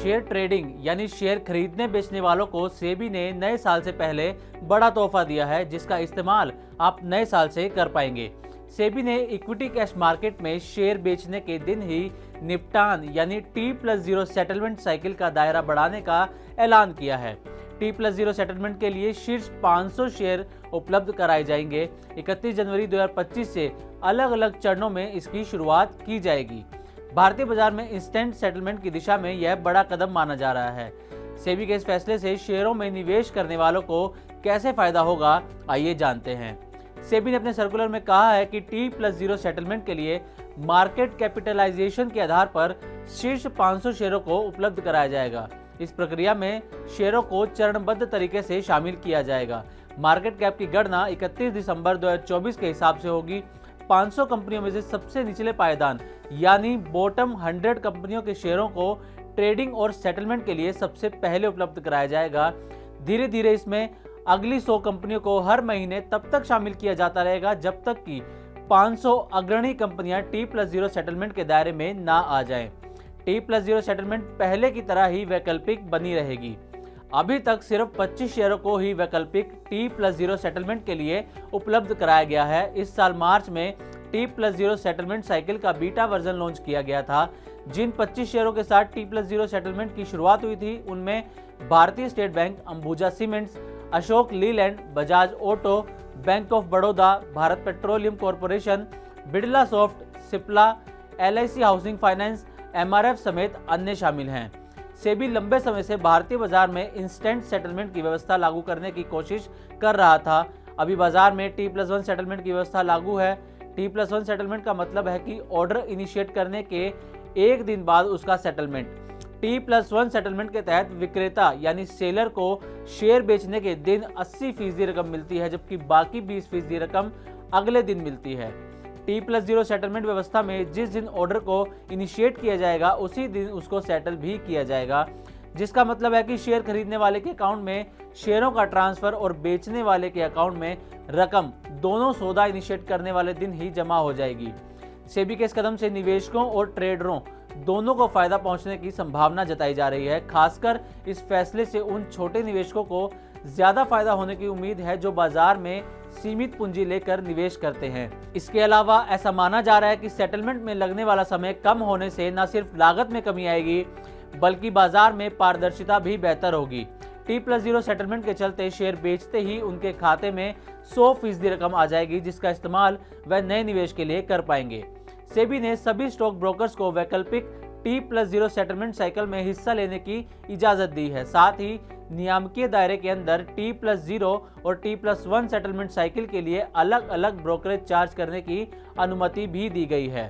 Share trading यानी share खरीदने बेचने वालों को सेबी ने नए साल से पहले बड़ा तोहफा दिया है, जिसका इस्तेमाल आप नए साल से कर पाएंगे। सेबी ने इक्विटी कैश मार्केट में शेयर बेचने के दिन ही निपटान यानी T+0 सेटलमेंट साइकिल का दायरा बढ़ाने का ऐलान किया है। T+0 सेटलमेंट के लिए शीर्ष 500 शेयर उपलब्ध कराए जाएंगे। 31 जनवरी 2025 से अलग अलग चरणों में इसकी शुरुआत की जाएगी। भारतीय बाजार में इंस्टेंट सेटलमेंट की दिशा में यह बड़ा कदम माना जा रहा है। सेबी के इस फैसले से शेयरों में निवेश करने वालों को कैसे फायदा होगा, आइए जानते हैं। सेबी ने अपने सर्कुलर में कहा है कि T+0 सेटलमेंट के लिए मार्केट कैपिटलाइजेशन के आधार पर शीर्ष 500 शेयरों को उपलब्ध कराया जाएगा। इस प्रक्रिया में शेयरों को चरणबद्ध तरीके से शामिल किया जाएगा। मार्केट कैप की गणना 31 दिसंबर 2024 के हिसाब से होगी। 500 कंपनियों में से सबसे निचले पायदान यानी बॉटम 100 कंपनियों के शेयरों को ट्रेडिंग और सेटलमेंट के लिए सबसे पहले उपलब्ध कराया जाएगा। धीरे धीरे इसमें अगली 100 कंपनियों को हर महीने तब तक शामिल किया जाता रहेगा जब तक कि 500 अग्रणी कंपनियां T+0 सेटलमेंट के दायरे में ना आ जाएं। T+0 सेटलमेंट पहले की तरह ही वैकल्पिक बनी रहेगी। अभी तक सिर्फ 25 शेयरों को ही वैकल्पिक T+0 सेटलमेंट के लिए उपलब्ध कराया गया है। इस साल मार्च में T+0 सेटलमेंट साइकिल का बीटा वर्जन लॉन्च किया गया था। जिन 25 शेयरों के साथ T+0 सेटलमेंट की शुरुआत हुई थी उनमें भारतीय state bank, Ambuja cements, Ashok Leyland, Bajaj auto, bank of Baroda, Bharat petroleum corporation, Birla soft, Cipla, LIC housing finance, MRF समेत अन्य शामिल हैं। सेबी लंबे समय से भारतीय बाजार में इंस्टेंट सेटलमेंट की व्यवस्था लागू करने की कोशिश कर रहा था। अभी बाजार में T+1 सेटलमेंट की व्यवस्था लागू है। T+1 सेटलमेंट का मतलब है कि ऑर्डर इनिशिएट करने के एक दिन बाद उसका सेटलमेंट। T+1 सेटलमेंट के तहत विक्रेता यानी सेलर को शेयर बेचने के दिन 80% रकम मिलती है, जबकि बाकी 20% रकम अगले दिन मिलती है। T+0 सेटलमेंट व्यवस्था में जिस दिन ऑर्डर को इनिशिएट किया जाएगा उसी दिन उसको सेटल भी किया जाएगा, जिसका मतलब है कि शेयर खरीदने वाले के अकाउंट में शेयरों का ट्रांसफर और बेचने वाले के अकाउंट में रकम दोनों सौदा इनिशिएट करने वाले दिन ही जमा हो जाएगी। सेबी के इस कदम से निवेशकों और ट्रेडरों दोनों को फायदा पहुंचने की संभावना जताई जा रही है। खासकर इस फैसले से उन छोटे निवेशकों को ज्यादा फायदा होने की उम्मीद है जो बाजार में सीमित पूंजी लेकर निवेश करते हैं। इसके अलावा ऐसा माना जा रहा है कि सेटलमेंट में लगने वाला समय कम होने से न सिर्फ लागत में कमी आएगी बल्कि बाजार में पारदर्शिता भी बेहतर होगी। T+0 सेटलमेंट के चलते शेयर बेचते ही उनके खाते में 100% रकम आ जाएगी, जिसका इस्तेमाल वह नए निवेश के लिए कर पाएंगे। सेबी ने सभी स्टॉक ब्रोकर्स को वैकल्पिक T+0 सेटलमेंट साइकिल में हिस्सा लेने की इजाजत दी है। साथ ही नियामकीय दायरे के अंदर T+0 और T+1 सेटलमेंट साइकिल के लिए अलग अलग ब्रोकरेज चार्ज करने की अनुमति भी दी गई है।